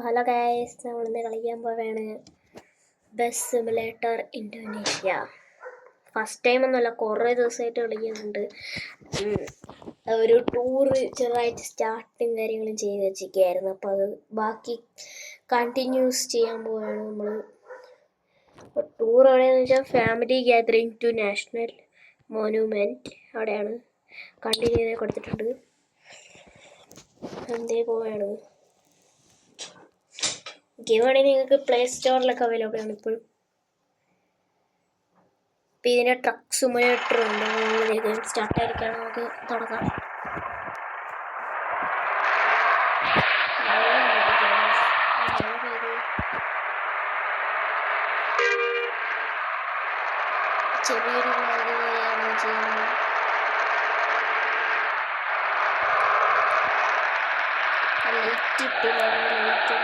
Hello guys, നമ്മളിന്ന് കളിക്കാൻ പോവുകയാണ് bus simulator Indonesia. First time ഒന്നുമല്ല, കുറേ ദിവസമായിട്ട് കളിക്കുന്നുണ്ട്. ഒരു ടൂറ് ചെറുതായിട്ട് സ്റ്റാർട്ടും കാര്യങ്ങളും ചെയ്ത് വെച്ചിരിക്കുകയായിരുന്നു. അപ്പോൾ അത് ബാക്കി കണ്ടിന്യൂസ് ചെയ്യാൻ പോവുകയാണ് നമ്മൾ. ടൂർ എവിടെയാണെന്ന് വെച്ചാൽ family gathering to national monument, അവിടെയാണ്. കണ്ടിന്യൂ ചെയ്ത് കൊടുത്തിട്ടുണ്ട്. എന്തേ പോവുകയാണ്. ഗെയിം ആണെങ്കിൽ നിങ്ങൾക്ക് പ്ലേ സ്റ്റോറിലൊക്കെ അവൈലബിൾ ആണ് ഇപ്പോഴും. ഇപ്പം ഇതിൻ്റെ ട്രക്ക് സിമുലേറ്റർ ഉണ്ട്. നമ്മൾ സ്റ്റാർട്ടായിരിക്കാണ്, നമുക്ക് തുടങ്ങാം. ചെറിയൊരു മാർഗമാണ് ചെയ്യുന്നത്. ലൈറ്റ് ഇട്ടില്ല, ലൈറ്റ്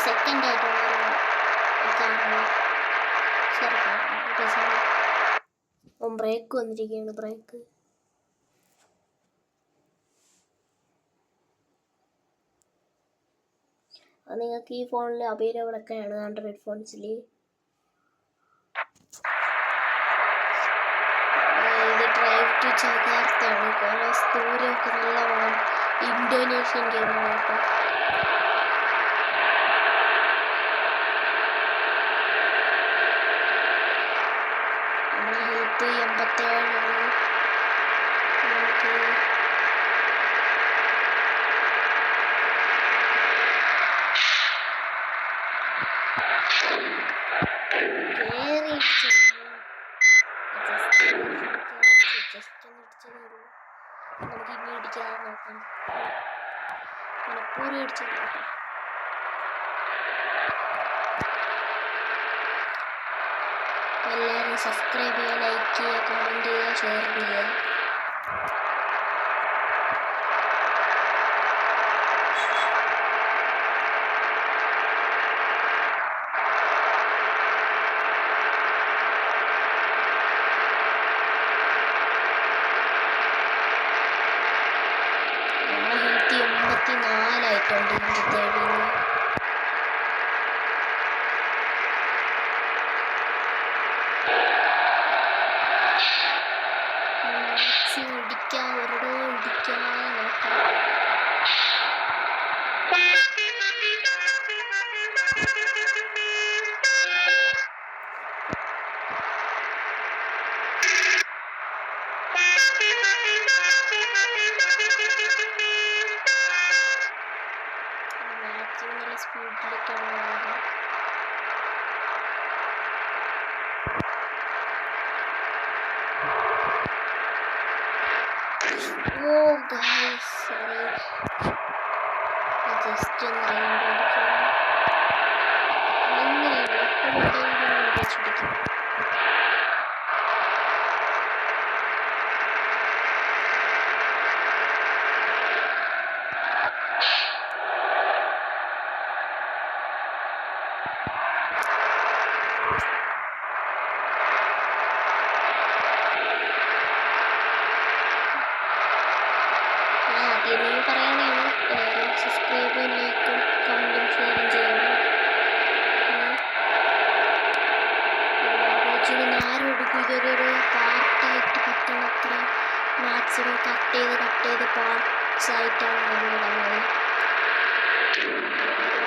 സെക്കൻഡ് ആയിട്ടുള്ള ബ്രേക്ക് വന്നിരിക്കുകയാണ്. ബ്രേക്ക് അത് നിങ്ങൾക്ക് ഈ ഫോണിൽ അവൈലബിൾ ഒക്കെയാണ്, ആൻഡ്രോയിഡ് ഫോൺസിൽ. ഇത് ഡ്രൈവ് ടു ജകാർത്തയാണ്. കുറേ ദൂരമൊക്കെ നല്ല വേണം. ഇന്തോനേഷ്യൻ ഗെയിമാണ്. ഇപ്പോൾ നമ്മളെ ഹെൽത്ത് 87ആണ്. നമുക്ക് നമുക്ക് ഇനി ഇടിക്കാതെ നോക്കാം. മനപ്പൂർവ്വം ഇടിച്ചാൽ എല്ലാവരും സബ്സ്ക്രൈബ് ചെയ്യുക, ലൈക്ക് ചെയ്യുക, കമൻറ്റ് ചെയ്യുക, ഷെയർ ചെയ്യുക. നമ്മളെ 84 ആയിട്ടുണ്ട്. ഇടിക്കാൻ ഒരിടോ ഇടിക്കാൻ നോക്കാം. മാക്സിമം നല്ല സ്പീഡിലേക്കാണ് പോകുന്നത്. ഓ ഗൈസ്, സോറി, ജസ്റ്റ് ഒന്ന് റൗണ്ട് അടിക്കും. പിടിക്കും. ഇനി പറയുകയാണെങ്കിൽ സബ്സ്ക്രൈബും ലൈക്കും കമൻറ്റും ഷെയറും ചെയ്യണം. ആരും എടുക്കും. ഇതൊരു പാർട്ടായിട്ട് പറ്റുന്നത്ര മാക്സിമം കട്ട് ചെയ്ത് പാർട്സ് ആയിട്ടാണ് നമ്മളിടുന്നത്.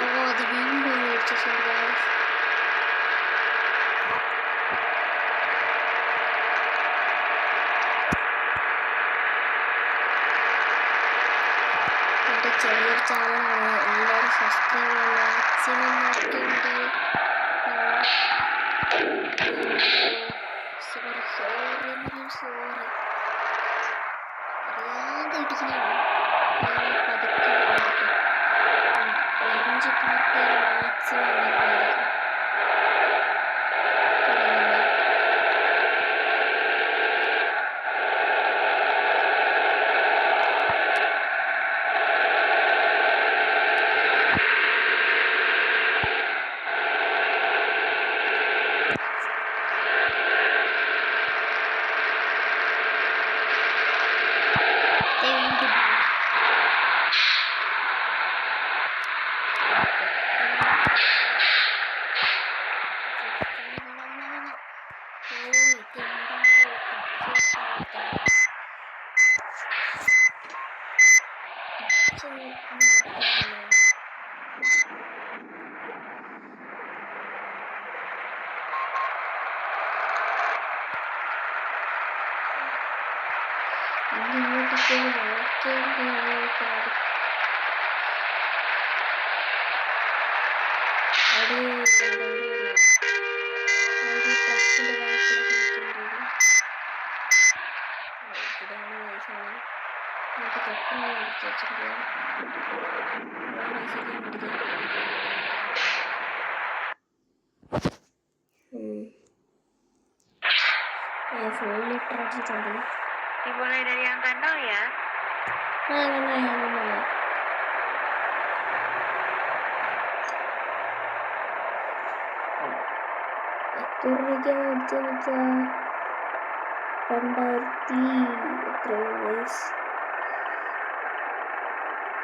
ഓ, അത് വീണ്ടും മേടിച്ചു. സോറി, ചെറിയൊരു ചാനലാണ്. എല്ലാവരും സബ്സ്ക്രൈബ് ചെയ്യാൻ മാക്സിമം നോക്കിയിട്ട്. സോറി അറിയാതെ ഇടിക്കുന്നതാണ്. പതുക്കെ ഓറഞ്ച് പാർട്ടിയിൽ മാക്സിമം വരുന്നതായിരിക്കും. Dimulai dari angka 0 ya.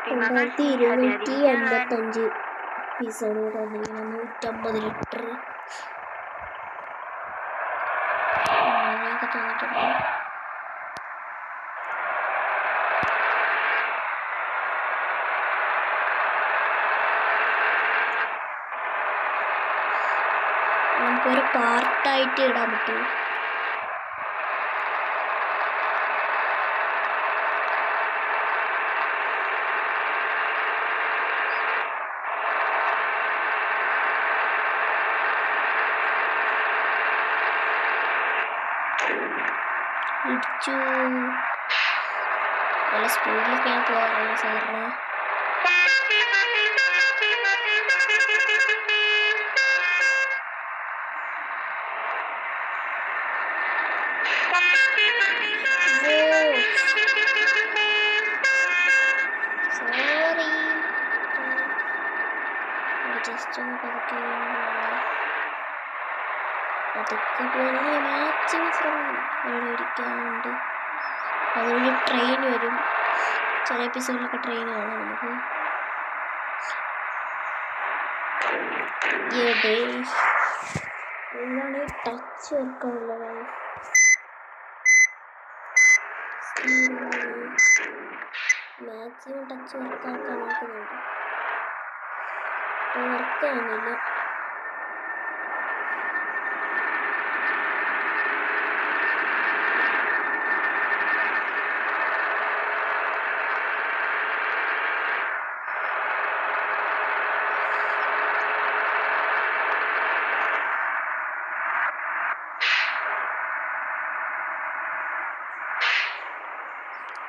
Terima kasih hadiah 255 piസാണ് ഇവിടെ വന്നിരിക്കുന്നത്. 150 ലിറ്റർ മഴയൊക്കെ തോന്നിട്ടുണ്ട്. നമുക്കൊരു പാർട്ടായിട്ട് ഇടാൻ പറ്റും. ഇടിച്ചു നല്ല സ്പീഡിലൊക്കെയാണ് പോകാറുള്ളത് സാറിന്. സോറി ജസ്റ്റ് ഒന്ന് പതുക്കെ പോലെ മാക്സിമം ശ്രമിക്കും. അവിടെ ഇരിക്കാറുണ്ട്. അതുവഴി ട്രെയിൻ വരും. ചില എപ്പിസോഡിലൊക്കെ ട്രെയിൻ കാണാം നമുക്ക്. എന്താണ് ടച്ച് വർക്കാണുള്ളതാണ്. മാക്സിമം ടച്ച് വർക്കാക്കാൻ നോക്കുന്നുണ്ട്. വർക്കാവുന്നില്ല.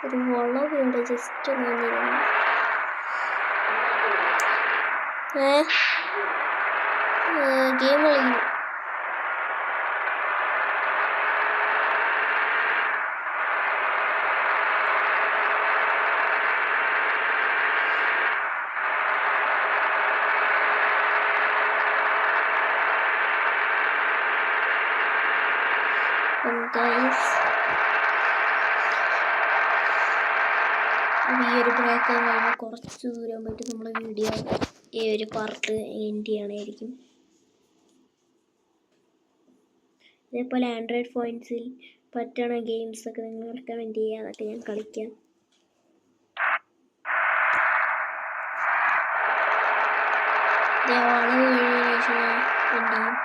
ഒരു വളവുണ്ട് ജസ്റ്റ് വന്നിരുന്നു. ഗെയിം കളിക്കുന്നു. ഈ ഒരു ബ്രേക്ക് കഴിഞ്ഞ് കുറച്ച് ദൂരം പോയിട്ട് നമ്മൾ വീഡിയോ ഈ ഒരു പാർട്ട് എൻഡ് ചെയ്യണമായിരിക്കും. ഇതേപോലെ ആൻഡ്രോയിഡ് ഫോൺസിൽ പറ്റണ ഗെയിംസൊക്കെ നിങ്ങൾ റെക്കമെൻഡ് ചെയ്യുക. അതൊക്കെ ഞാൻ കളിക്കാം. വളവ് കഴിഞ്ഞ ശേഷം എന്ത് ചെയ്യും?